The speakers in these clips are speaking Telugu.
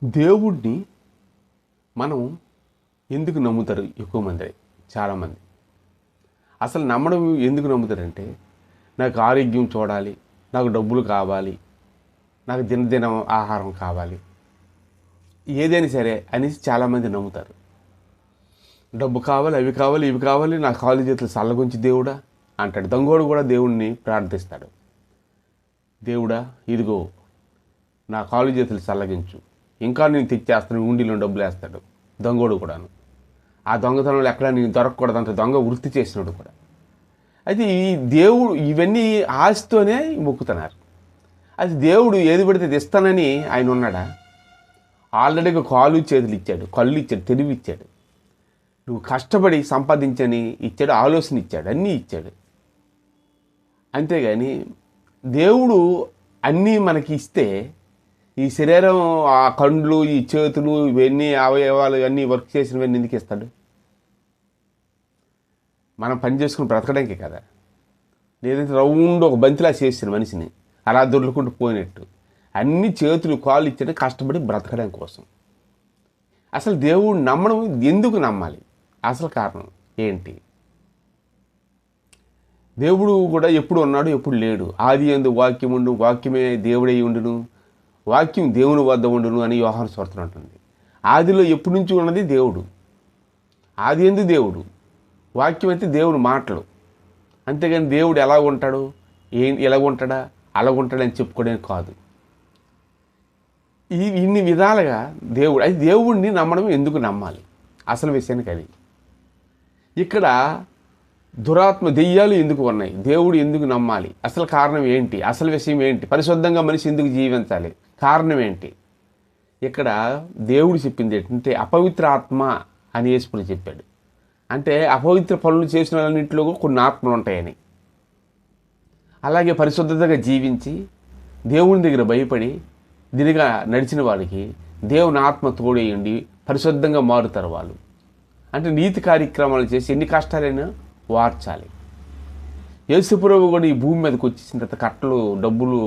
దేవుడిని మనం ఎందుకు నమ్ముతారు ఎక్కువ మంది? చాలామంది అసలు నమ్మడం ఎందుకు నమ్ముతారంటే, నాకు ఆరోగ్యం చూడాలి, నాకు డబ్బులు కావాలి, నాకు దినదినం ఆహారం కావాలి, ఏదైనా సరే అనేసి చాలామంది నమ్ముతారు. డబ్బు కావాలి, అవి కావాలి, ఇవి కావాలి, నా కాలు చేతులు చల్లగుంచి దేవుడా అంటాడు. దొంగోడు కూడా దేవుణ్ణి ప్రార్థిస్తాడు. దేవుడా ఇదిగో నా కాలు చేతులు చల్లగించు, ఇంకా నేను తెచ్చేస్తాను, ఉండిలో డబ్బులు వేస్తాడు దొంగోడు కూడాను. ఆ దొంగతనంలో ఎక్కడ నేను దొరకకూడదంటే దొంగ వృత్తి చేసినాడు కూడా. అయితే ఈ దేవుడు ఇవన్నీ ఆశతోనే మొక్కుతున్నారు. అది దేవుడు ఏది పడితే ఇస్తానని ఆయన ఉన్నాడా? ఆల్రెడీగా కాలు చేతులు ఇచ్చాడు, కళ్ళు ఇచ్చాడు, తెలివి ఇచ్చాడు, నువ్వు కష్టపడి సంపాదించని ఇచ్చాడు, ఆలోచన ఇచ్చాడు, అన్నీ ఇచ్చాడు. అంతేగాని దేవుడు అన్నీ మనకి ఇస్తే ఈ శరీరం, ఆ కండ్లు, ఈ చేతులు, ఇవన్నీ అవయవాలు ఇవన్నీ వర్క్ చేసినవన్నీ ఎందుకు ఇస్తాడు? మనం పని చేసుకుని బ్రతకడానికి కదా. లేదంటే రౌండ్ ఒక బంతిలా చేసిన మనిషిని అలా దొర్లుకుంటూ పోయినట్టు అన్ని చేతులు కాళ్ళు ఇచ్చిన కష్టపడి బ్రతకడం కోసం. అసలు దేవుడు నమ్మడం ఎందుకు నమ్మాలి? అసలు కారణం ఏంటి? దేవుడు కూడా ఎప్పుడు ఉన్నాడు, ఎప్పుడు లేడు. ఆది యందు వాక్యం ఉండు, వాక్యమే దేవుడై ఉండును, వాక్యం దేవుని వద్ద ఉండును అని యోహాను సువార్తలో ఉంటుంది. ఆదిలో ఎప్పటి నుంచి ఉన్నది దేవుడు. ఆది యందు దేవుడు, వాక్యం అయితే దేవుని మాటలు. అంతేగాని దేవుడు ఎలా ఉంటాడు, ఎలాగ ఉంటాడా, అలాగుంటాడని చెప్పుకోవడానికి కాదు. ఇన్ని విధాలుగా దేవుడు, అది దేవుడిని నమ్మడం ఎందుకు నమ్మాలి? అసలు విషయానికి అది. ఇక్కడ దురాత్మ దెయ్యాలు ఎందుకు ఉన్నాయి, దేవుడు ఎందుకు నమ్మాలి, అసలు కారణం ఏంటి, అసలు విషయం ఏంటి, పరిశుద్ధంగా మనిషి ఎందుకు జీవించాలి, కారణం ఏంటి? ఇక్కడ దేవుడు చెప్పింది ఏంటంటే అపవిత్ర ఆత్మ అని యేసుప్రభువు చెప్పాడు. అంటే అపవిత్ర పనులు చేసిన వాళ్ళన్నింటిలో కొన్ని ఆత్మలు ఉంటాయని. అలాగే పరిశుద్ధతగా జీవించి దేవుని దగ్గర భయపడి దినిగా నడిచిన వాడికి దేవుని ఆత్మ తోడేయండి పరిశుద్ధంగా మారుతారు వాళ్ళు. అంటే నీతి కార్యక్రమాలు చేసి ఎన్ని కష్టాలైనా వార్చాలి. యేసుప్రభువు కూడా ఈ భూమి మీదకి వచ్చేసిన తర్వాత కట్టలు, డబ్బులు,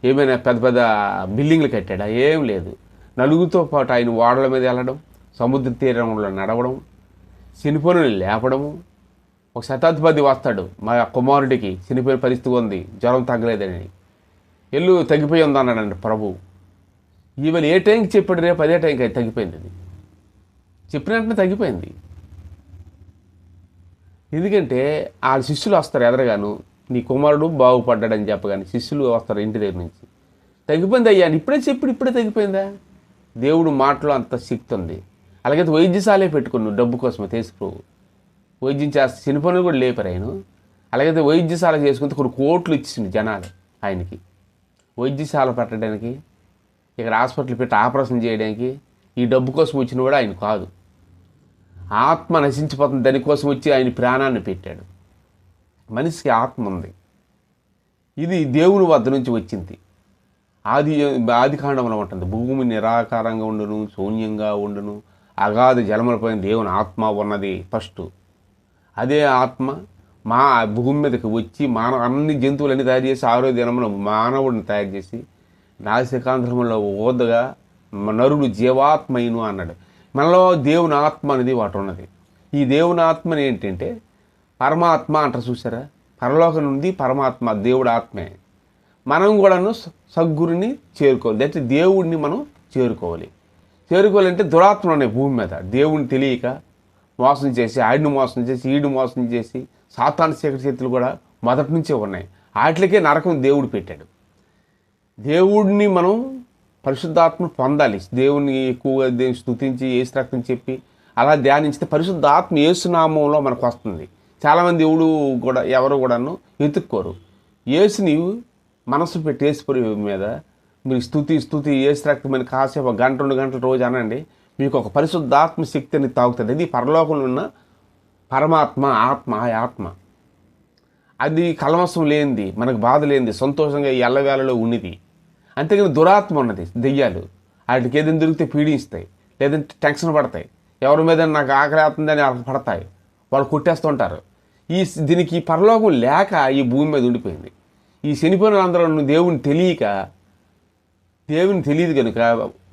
ఏమైనా పెద్ద పెద్ద బిల్డింగ్లు కట్టాడా? ఏం లేదు. నలుగురితో పాటు ఆయన ఓడల మీద వెళ్ళడం, సముద్ర తీరంలో నడవడం, చనిపోయిన లేపడము. ఒక శతాధిపతి వస్తాడు, మా కుమారుడికి చనిపోయిన పరిస్థితి ఉంది, జ్వరం తగ్గలేదని, ఎల్లు తగ్గిపోయి ఉంది అన్నాడండి ప్రభు. ఈవేళ ఏ టైంకి చెప్పాడు, రేపు అదే టైంకి అది తగ్గిపోయింది. అది చెప్పిన వెంటనే తగ్గిపోయింది. ఎందుకంటే ఆ శిష్యులు వస్తారు ఎదరగాను, నీ కుమారుడు బాగుపడ్డాడని చెప్పగానే శిష్యులు వస్తారు ఇంటి దగ్గర నుంచి. తగ్గిపోయింది అయ్యా, ఇప్పుడే చెప్పి ఇప్పుడే తగ్గిపోయిందా? దేవుడు మాటలో అంత శక్తి ఉంది. అలాగైతే వైద్యశాలే పెట్టుకున్నావు డబ్బు కోసమే తీసుకో, వైద్యం చేస్తే చనిపోయిన కూడా లేపారు ఆయన. అలాగైతే వైద్యశాల చేసుకుంటే కొన్ని కోట్లు ఇచ్చింది జనాలు ఆయనకి వైద్యశాల పెట్టడానికి, ఇక్కడ హాస్పిటల్ పెట్టి ఆపరేషన్ చేయడానికి. ఈ డబ్బు కోసం వచ్చిన కూడా ఆయన కాదు. ఆత్మ నశించిపోతుంది దానికోసం వచ్చి ఆయన ప్రాణాన్ని పెట్టాడు. మనిషికి ఆత్మ ఉంది, ఇది దేవుని వద్ద నుంచి వచ్చింది. ఆది కాండంలో ఉంటుంది, భూమి నిరాకారంగా ఉండును, శూన్యంగా ఉండును, అగాధ జలములపైన దేవుని ఆత్మ ఉన్నది ఫస్ట్. అదే ఆత్మ మా భూమి మీదకి వచ్చి అన్ని జంతువులన్నీ తయారు చేసి 6వ దినమున మానవుడిని తయారు చేసి నాసికాంధ్రములో ఓదగా నరుడు జీవాత్మయును అన్నాడు. మనలో దేవుని ఆత్మ అనేది వాటి ఉన్నది. ఈ దేవుని ఆత్మని ఏంటంటే పరమాత్మ అంటారు చూసారా, పరలోకం నుండి పరమాత్మ దేవుడు ఆత్మే. మనం కూడాను సద్గురుని చేరుకోవాలి, అంటే దేవుడిని మనం చేరుకోవాలి. చేరుకోవాలంటే దురాత్మలు ఉన్నాయి భూమి మీద. దేవుడిని తెలియక మోసం చేసి, ఆడిని మోసం చేసి, ఈడు మోసం చేసి, సాతాను చీకటి శక్తులు కూడా మొదటి నుంచే ఉన్నాయి. వాటికే నరకం దేవుడు పెట్టాడు. దేవుడిని మనం పరిశుద్ధాత్మ పొందాలి. దేవుని ఎక్కువగా దేవుని స్తుతించి యేసు రక్తం చెప్పి అలా ధ్యానించితే పరిశుద్ధాత్మ యేసునామంలో మనకు వస్తుంది. చాలామంది ఎవరు కూడాను ఎత్తుక్కోరు. యేసుని మనసు పెట్టి యేసుపరి మీద మీరు స్తుతి యేసు రక్తమైన కాసేపు 1 గంట 2 గంటల రోజు అనండి, మీకు ఒక పరిశుద్ధాత్మ శక్తిని తాగుతుంది. ఇది పరలోకంలో ఉన్న పరమాత్మ ఆత్మ. అది కల్మషం లేనిది, మనకు బాధ లేనిది, సంతోషంగా ఎల్లవేళలో ఉన్నది. అంతేగాని దురాత్మ ఉన్నది, దెయ్యాలు. వాటికి ఏదైనా దొరికితే పీడిస్తాయి, లేదంటే టెన్షన్ పడతాయి, ఎవరి మీద నాకు ఆకలి అవుతుందని వాళ్ళకి పడతాయి, వాళ్ళు కొట్టేస్తుంటారు. దీనికి పరలోకం లేక ఈ భూమి మీద ఉండిపోయింది. ఈ చనిపోయిన అందరూ దేవుని తెలియక దేవుని తెలియదు కనుక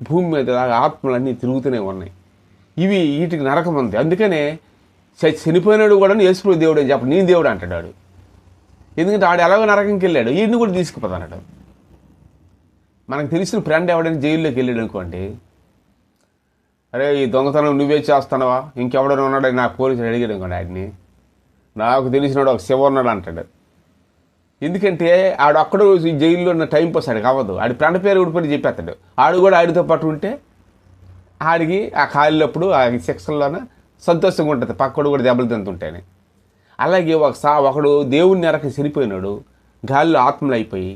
భూమి మీద ఆత్మలన్నీ తిరుగుతూనే ఉన్నాయి. వీటికి నరకం ఉంది. అందుకనే చనిపోయినాడు కూడా యేసుప్రభు దేవుడు అని చెప్పడు, నేను దేవుడు అంటాడు. ఎందుకంటే ఆడు ఎలాగో నరకంకి వెళ్ళాడు, వీడిని కూడా తీసుకుపోతాడు. మనకు తెలిసిన ఫ్రెండ్ ఎవడైనా జైల్లోకి వెళ్ళాడు అనుకోండి, అరే ఈ దొంగతనం నువ్వే చేస్తున్నావా, ఇంకెవడైనా ఉన్నాడని నాకు పోలీసులు అడిగాడు అనుకోండి, ఆయన్ని నాకు తెలిసినాడు ఒక శివ ఉన్నాడు అంటాడు. ఎందుకంటే ఆడు అక్కడ జైల్లో ఉన్న టైం పాస్ ఆడికి అవ్వదు, ఆడి ఫ్రెండ్ పేరు ఊడిపోయి చెప్పేస్తాడు. ఆడు కూడా ఆడితో పాటు ఉంటే ఆడికి ఆ ఖాళీలప్పుడు ఆ సెక్షన్లోనే సంతోషంగా ఉంటుంది, పక్కడు కూడా దెబ్బలు తింటుంటేనే. అలాగే ఒకడు దేవుని నరకం చనిపోయినాడు, గాలిలో ఆత్మలు అయిపోయి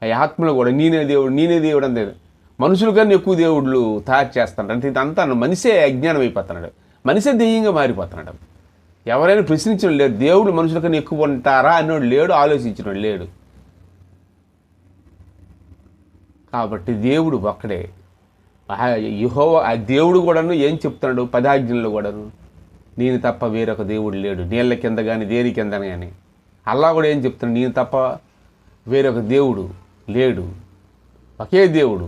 ఆ ఆత్మలు కూడా నేనే దేవుడు అంతే. మనుషుల కన్నా ఎక్కువ దేవుళ్ళు తయారు చేస్తాడు. అంటే ఇదంతా మనిషే అజ్ఞానం అయిపోతున్నాడు, మనిషే దెయ్యంగా మారిపోతున్నాడు. ఎవరైనా ప్రశ్నించిన లేడు, దేవుడు మనుషుల కన్నా ఎక్కువ ఉంటారా అన్నోడు లేడు, ఆలోచించినోడు లేడు. కాబట్టి దేవుడు ఒక్కడే. యెహోవా ఆ దేవుడు కూడాను ఏం చెప్తున్నాడు 10 ఆజ్ఞల్లో కూడాను, నేను తప్ప వేరొక దేవుడు లేడు, నీళ్ళ కింద కానీ దేని కింద కానీ. అల్లా కూడా ఏం చెప్తున్నాడు, నేను తప్ప వేరొక దేవుడు లేడు, ఒకే దేవుడు.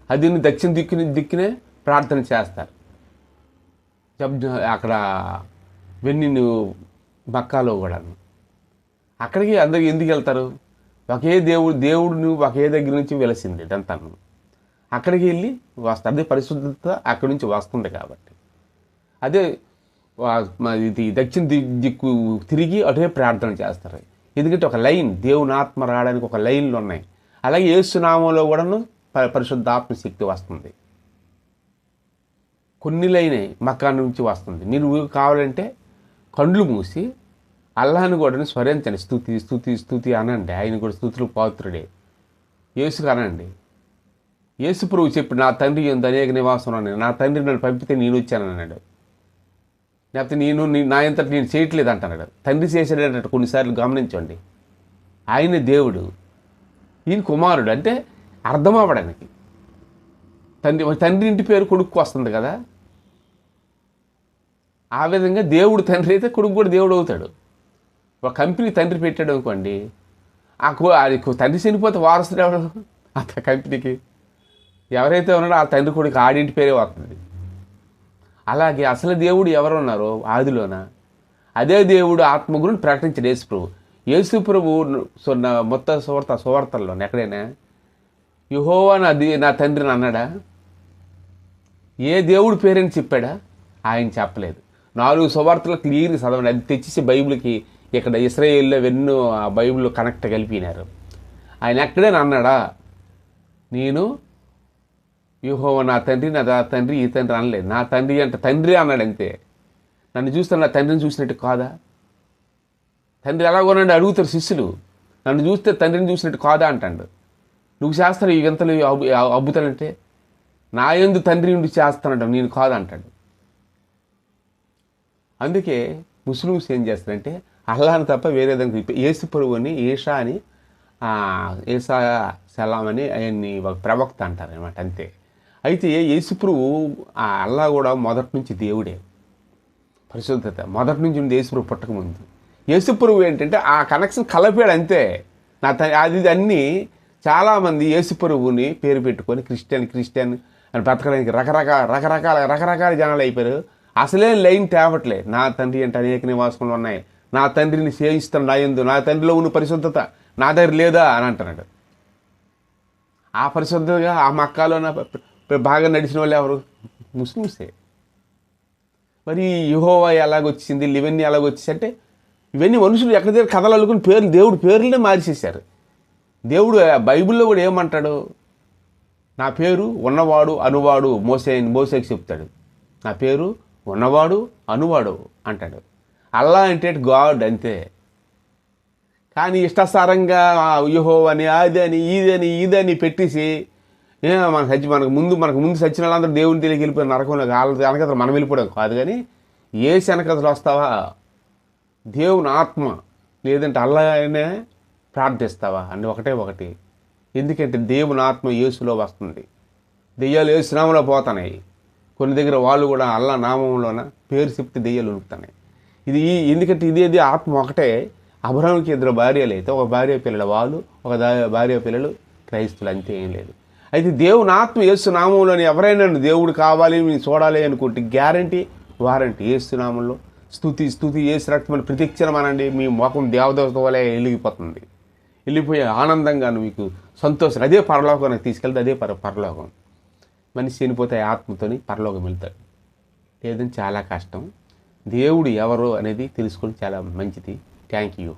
అది దక్షిణ దిక్కునే ప్రార్థన చేస్తారు. అక్కడ నువ్వు మక్కాలో కూడా అక్కడికి అందరికి ఎందుకు వెళ్తారు, ఒకే దేవుడు నువ్వు ఒకే దగ్గర నుంచి వెలసింది ఇదంతా. అక్కడికి వెళ్ళి వస్తారు, అదే పరిశుద్ధత అక్కడి నుంచి వస్తుంది. కాబట్టి అదే ఇది దక్షిణ దిక్కు తిరిగి అటే ప్రార్థన చేస్తారు. ఎందుకంటే ఒక లైన్, దేవుని ఆత్మ రావడానికి ఒక లైన్లు ఉన్నాయి. అలాగే యేసునామంలో కూడాను పరిశుద్ధాత్మ శక్తి వస్తుంది. కొన్ని లైనే మక్కా నుంచి వస్తుంది. మీరు కావాలంటే కండ్లు మూసి అల్లాహ్ని కూడా స్మరించండి, స్తుతి స్తుతి స్తుతి అనండి. ఆయన కూడా స్తుతులు పాత్రుడే. యేసుకు అనండి. యేసు ప్రభు చెప్పి నా తండ్రి ఎందు అనేక నివాసం అన్నాడు, నా తండ్రి నన్ను పంపితే నేను వచ్చాను అన్నాడు. లేకపోతే నా ఎంతటి నేను చేయట్లేదు అంటున్నాడు. తండ్రి చేసాడన్నట్టు కొన్నిసార్లు గమనించండి. ఆయన దేవుడు, ఈయన కుమారుడు, అంటే అర్థం అవ్వడానికి. తండ్రి ఇంటి పేరు కొడుకు వస్తుంది కదా, ఆ విధంగా దేవుడు తండ్రి అయితే కొడుకు కూడా దేవుడు అవుతాడు. ఒక కంపెనీ తండ్రి పెట్టాడు అనుకోండి, తండ్రి చనిపోతే వారసుడు ఎవడు అంత కంపెనీకి? ఎవరైతే ఉన్నాడో ఆ తండ్రి కొడుకు ఆడింటి పేరే వస్తుంది. అలాగే అసలు దేవుడు ఎవరు ఉన్నారో ఆదిలోన అదే దేవుడు ఆత్మ గురించి ప్రకటించాడు యేసు ప్రభు మొత్తం సువార్తల్లో ఎక్కడైనా యెహోవా నా తండ్రిని అన్నాడా? ఏ దేవుడి పేరని చెప్పాడా? ఆయన చెప్పలేదు. 4 సువార్తలు క్లియర్గా చదవండి. అది తెచ్చేసి బైబిల్కి ఇక్కడ ఇశ్రాయేల్లో ఎన్నో ఆ బైబిల్లో కనెక్ట్ కలిపినారు. ఆయన ఎక్కడైనా అన్నాడా నేను యెహోవా నా తండ్రి ఈ తండ్రి అనలేదు. నా తండ్రి అంటే తండ్రి అన్నాడు అంతే. నన్ను చూస్తే నా తండ్రిని చూసినట్టు కాదా? తండ్రి ఎలాగోనండి అడుగుతారు శిష్యులు, నన్ను చూస్తే తండ్రిని చూసినట్టు కాదా అంటాడు. నువ్వు చేస్తాను ఈ వింతలు అద్భుతాలంటే నా యందు తండ్రి నుండి చేస్తానంట, నేను కాదంటాడు. అందుకే ముస్లిమ్స్ ఏం చేస్తారంటే అల్లాహ్ని తప్ప వేరే దానికి యేసు ప్రభువుని ఏసా సలాం అని ఆయన్ని ఒక ప్రవక్త అంటారు అనమాట, అంతే. అయితే యేసు ప్రభు ఆ అల్లా కూడా మొదటి నుంచి దేవుడే, పరిశుద్ధత మొదటి నుంచి ఉంది. యేసు ప్రభు పుట్టకముందు యేసు ప్రభు ఏంటంటే ఆ కనెక్షన్ కలపాడు అంతే. అది అన్నీ చాలామంది యేసు ప్రభువుని పేరు పెట్టుకొని క్రిస్టియన్ అని బ్రతకడానికి రకరకాల జనాలు అయిపోయారు. అసలే లైన్ తేవట్లే. నా తండ్రి అంటే అనేక నివాసములు ఉన్నాయి, నా తండ్రిని సేవిస్తాను, నా తండ్రిలో ఉన్న పరిశుద్ధత నా దగ్గర లేదా అని అంటున్నాడు. ఆ పరిశుద్ధతగా ఆ మక్కాలో బాగా నడిచిన వాళ్ళు ఎవరు? ముస్లిమ్సే. మరి యెహోవా ఎలాగొచ్చింది, ఇవన్నీ ఎలాగొచ్చేసి అంటే ఇవన్నీ మనుషులు ఎక్కడి దగ్గర కథలు అల్లుకుని దేవుడి పేర్లనే మార్చేశారు. దేవుడు బైబిల్లో కూడా ఏమంటాడు? నా పేరు ఉన్నవాడు అనువాడు మోసేకి చెప్తాడు. నా పేరు ఉన్నవాడు అనువాడు అంటాడు. అల్లా అంటే గాడ్ అంతే. కానీ ఇష్టాసారంగా యెహోవా అని ఇదని పెట్టేసి మనకు ముందు సచిన వాళ్ళందరూ దేవుని తెలియకి వెళ్ళిపోయిన నరకంలో వెనకతలు మనం వెళ్ళిపోవడం కాదు. కానీ ఏ శనకతలు వస్తావా? దేవుని ఆత్మ లేదంటే అల్లానే ప్రార్థిస్తావా అని ఒకటి. ఎందుకంటే దేవుని ఆత్మ యేసులో వస్తుంది. దెయ్యాలు యేసు నామంలో పోతున్నాయి. కొన్ని దగ్గర వాళ్ళు కూడా అల్లా నామంలోన పేరు చెప్తే దెయ్యాలు ఉనుకుతున్నాయి. ఎందుకంటే ఇదేది ఆత్మ ఒకటే. అబ్రహాముకి 2 భార్యలు అయితే ఒక భార్య పిల్లలు వాళ్ళు, ఒక భార్య పిల్లలు క్రైస్తులు, అంతే, ఏం లేదు. అయితే దేవుని ఆత్మ యేసు నామంలోని ఎవరైనా దేవుడు కావాలి నేను చూడాలి అనుకుంటే గ్యారంటీ వారంటీ యేసు నామంలో స్తుతి యేసు రక్తమని ప్రతిక్షణం అనండి, మీ ముఖం దేవదూత వలె వెలిగిపోతుంది. వెళ్ళిపోయే ఆనందంగా మీకు సంతోషం, అదే పరలోకానికి తీసుకెళ్తే అదే పరలోకం. మనిషి చనిపోతే ఆత్మతోని పరలోకం వెళ్తాడు. లేదని చాలా కష్టం. దేవుడు ఎవరు అనేది తెలుసుకొని చాలా మంచిది. Thank you.